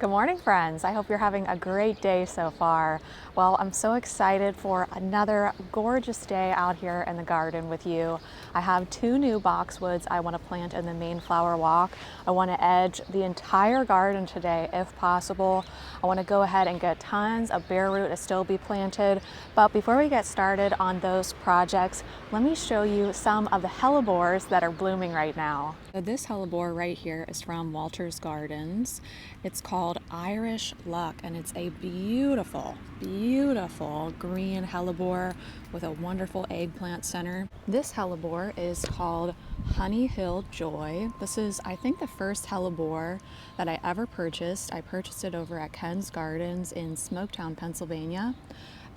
Good morning, friends. I hope you're having a great day so far. Well, I'm so excited for another gorgeous day out here in the garden with you. I have two new boxwoods I want to plant in the main flower walk. I want to edge the entire garden today if possible. I want to go ahead and get tons of bare root Astilbe planted. But before we get started on those projects, let me show you some of the hellebores that are blooming right now. So this hellebore right here is from Longfield Gardens. It's called Irish Luck, and it's a beautiful, beautiful green hellebore with a wonderful eggplant center. This hellebore is called Honey Hill Joy. This is, I think, the first hellebore that I ever purchased. I purchased it over at Ken's Gardens in Smoketown, Pennsylvania.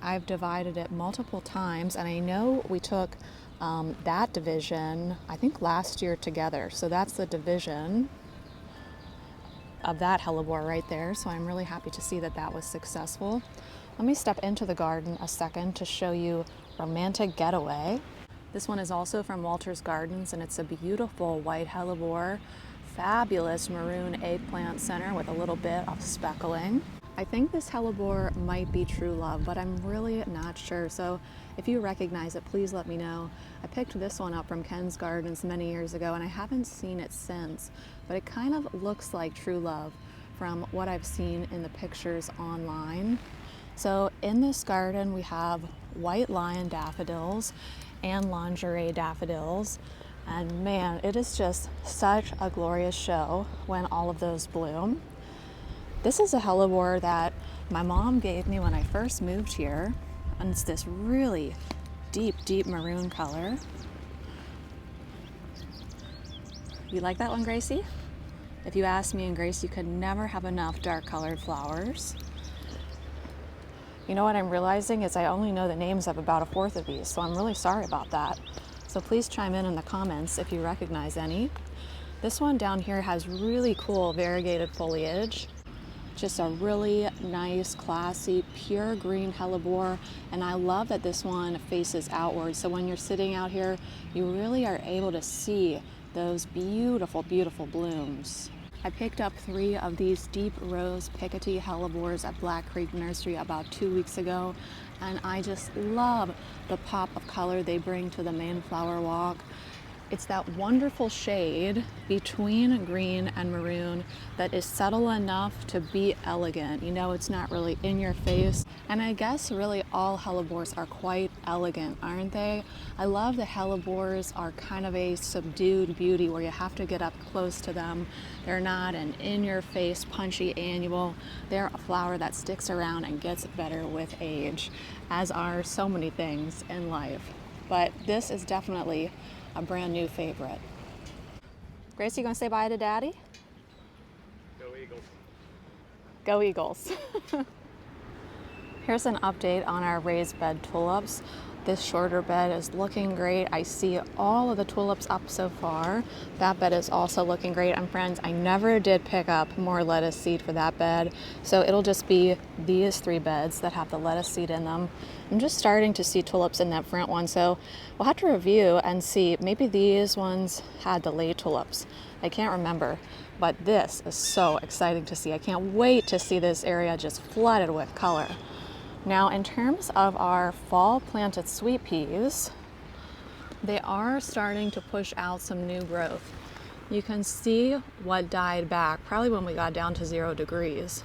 I've divided it multiple times, and I know we took that division, I think last year together. So that's the division of that hellebore right there. So I'm really happy to see that that was successful. Let me step into the garden a second to show you Romantic Getaway. This one is also from Longfield Gardens, and it's a beautiful white hellebore, fabulous maroon eggplant center with a little bit of speckling. I think this hellebore might be True Love, but I'm really not sure. So if you recognize it, please let me know. I picked this one up from Ken's Gardens many years ago, and I haven't seen it since, but it kind of looks like True Love from what I've seen in the pictures online. So in this garden, we have white lion daffodils and lingerie daffodils. And man, it is just such a glorious show when all of those bloom. This is a hellebore that my mom gave me when I first moved here, and it's this really deep, deep maroon color. You like that one, Gracie? If you ask me and Grace, you could never have enough dark colored flowers. You know what I'm realizing is I only know the names of about a fourth of these, so I'm really sorry about that. So please chime in the comments if you recognize any. This one down here has really cool variegated foliage. Just a really nice, classy, pure green hellebore. And I love that this one faces outward. So when you're sitting out here, you really are able to see those beautiful, beautiful blooms. I picked up 3 of these deep rose Picotee hellebores at Black Creek Nursery about 2 weeks ago. And I just love the pop of color they bring to the main flower walk. It's that wonderful shade between green and maroon that is subtle enough to be elegant. You know, it's not really in your face. And I guess really all hellebores are quite elegant, aren't they? I love the hellebores are kind of a subdued beauty where you have to get up close to them. They're not an in-your-face punchy annual. They're a flower that sticks around and gets better with age, as are so many things in life. But this is definitely a brand new favorite. Grace, you gonna say bye to Daddy? Go Eagles. Go Eagles. Here's an update on our raised bed tulips. This shorter bed is looking great. I see all of the tulips up so far. That bed is also looking great. And friends, I never did pick up more lettuce seed for that bed. So it'll just be these 3 beds that have the lettuce seed in them. I'm just starting to see tulips in that front one. So we'll have to review and see. Maybe these ones had the late tulips. I can't remember. But this is so exciting to see. I can't wait to see this area just flooded with color. Now, in terms of our fall planted sweet peas, they are starting to push out some new growth. You can see what died back probably when we got down to 0 degrees.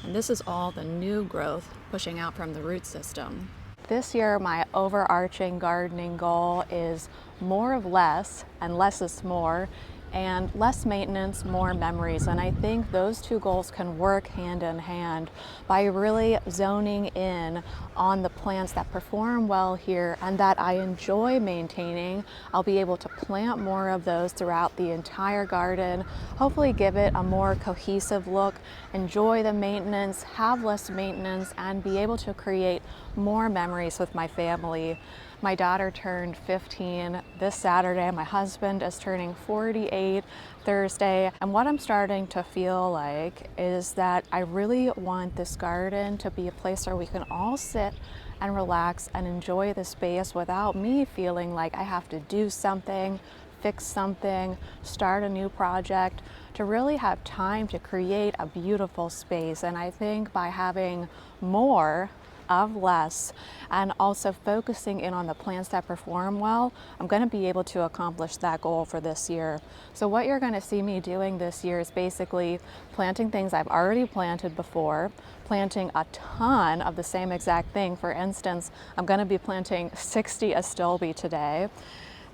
And this is all the new growth pushing out from the root system. This year, my overarching gardening goal is more of less, and less is more, and less maintenance, more memories. And I think those 2 goals can work hand in hand by really zoning in on the plants that perform well here and that I enjoy maintaining. I'll be able to plant more of those throughout the entire garden, hopefully give it a more cohesive look, enjoy the maintenance, have less maintenance, and be able to create more memories with my family. My daughter turned 15 this Saturday. My husband is turning 48 Thursday. And what I'm starting to feel like is that I really want this garden to be a place where we can all sit and relax and enjoy the space without me feeling like I have to do something fix something, start a new project, to really have time to create a beautiful space. And I think by having more of less and also focusing in on the plants that perform well, I'm going to be able to accomplish that goal for this year. So what you're going to see me doing this year is basically planting things I've already planted before, planting a ton of the same exact thing. For instance, I'm going to be planting 60 Astilbe today.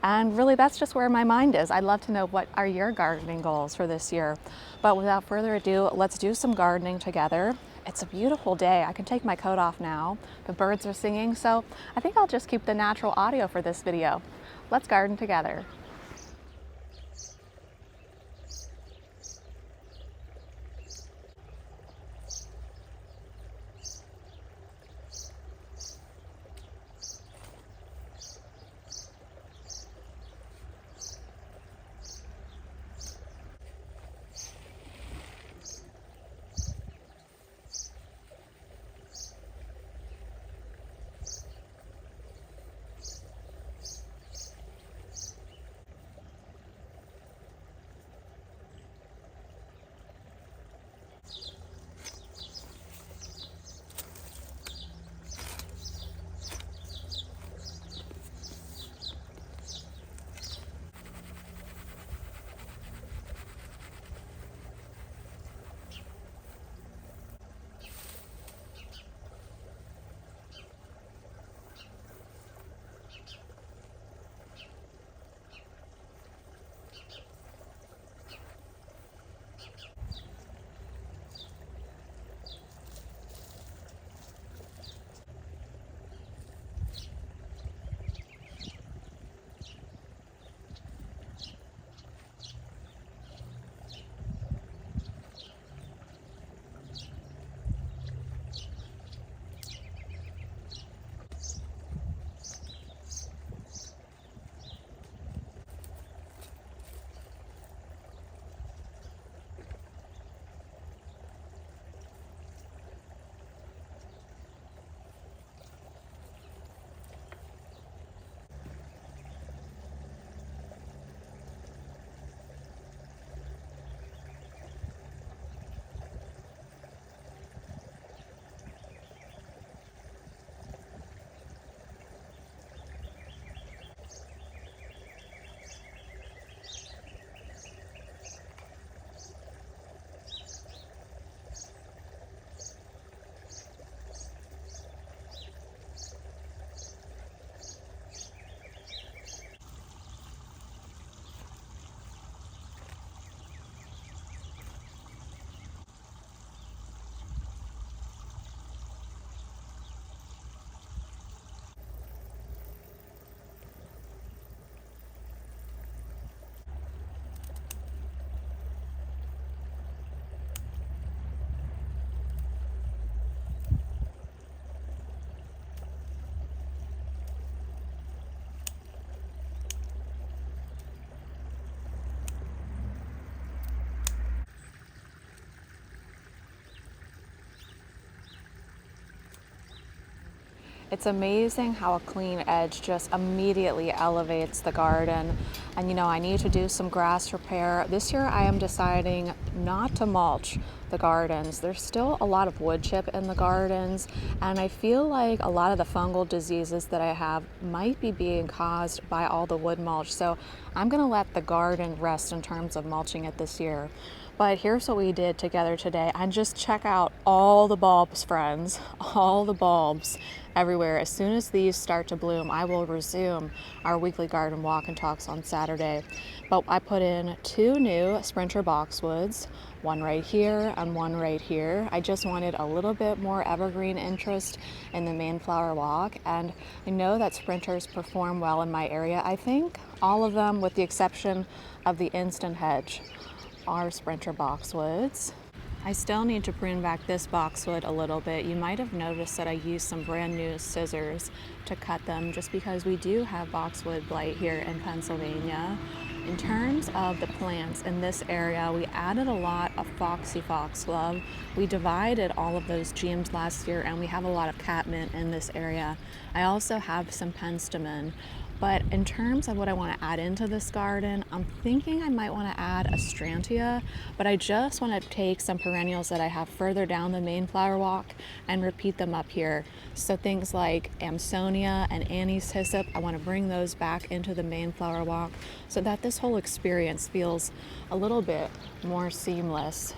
And really, that's just where my mind is. I'd love to know, what are your gardening goals for this year? But without further ado, let's do some gardening together. It's a beautiful day. I can take my coat off now. The birds are singing, so I think I'll just keep the natural audio for this video. Let's garden together. It's amazing how a clean edge just immediately elevates the garden. And you know, I need to do some grass repair. This year I am deciding not to mulch the gardens. There's still a lot of wood chip in the gardens, and I feel like a lot of the fungal diseases that I have might be being caused by all the wood mulch. So I'm gonna let the garden rest in terms of mulching it this year. But here's what we did together today. And just check out all the bulbs, friends, all the bulbs everywhere. As soon as these start to bloom, I will resume our weekly garden walk and talks on Saturday. But I put in 2 new Sprinter Boxwoods, one right here and one right here. I just wanted a little bit more evergreen interest in the main flower walk, and I know that Sprinters perform well in my area. I think all of them, with the exception of the instant hedge, are Sprinter Boxwoods. I still need to prune back this boxwood a little bit. You might have noticed that I used some brand new scissors to cut them, just because we do have boxwood blight here in Pennsylvania. In terms of the plants in this area, we added a lot of foxy foxglove. We divided all of those geums last year, and we have a lot of catmint in this area. I also have some penstemon. But in terms of what I want to add into this garden, I'm thinking I might want to add a Astrantia, but I just want to take some perennials that I have further down the main flower walk and repeat them up here. So things like Amsonia and Annie's hyssop, I want to bring those back into the main flower walk so that this whole experience feels a little bit more seamless.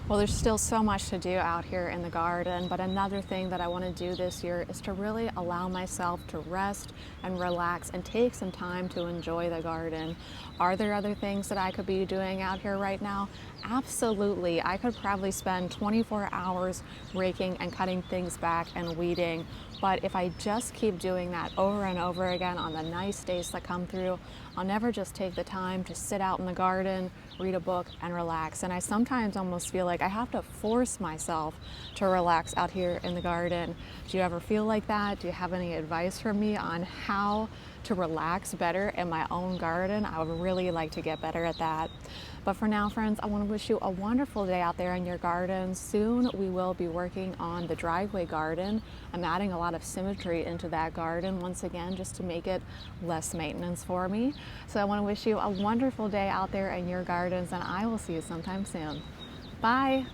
Well, there's still so much to do out here in the garden, but another thing that I want to do this year is to really allow myself to rest and relax and take some time to enjoy the garden. Are there other things that I could be doing out here right now? Absolutely. I could probably spend 24 hours raking and cutting things back and weeding. But if I just keep doing that over and over again on the nice days that come through, I'll never just take the time to sit out in the garden, read a book, and relax. And I sometimes almost feel like I have to force myself to relax out here in the garden. Do you ever feel like that? Do you have any advice for me on how to relax better in my own garden? I would really like to get better at that. But for now, friends, I want to wish you a wonderful day out there in your garden. Soon we will be working on the driveway garden. I'm adding a lot of symmetry into that garden once again, just to make it less maintenance for me. So I want to wish you a wonderful day out there in your gardens, and I will see you sometime soon. Bye.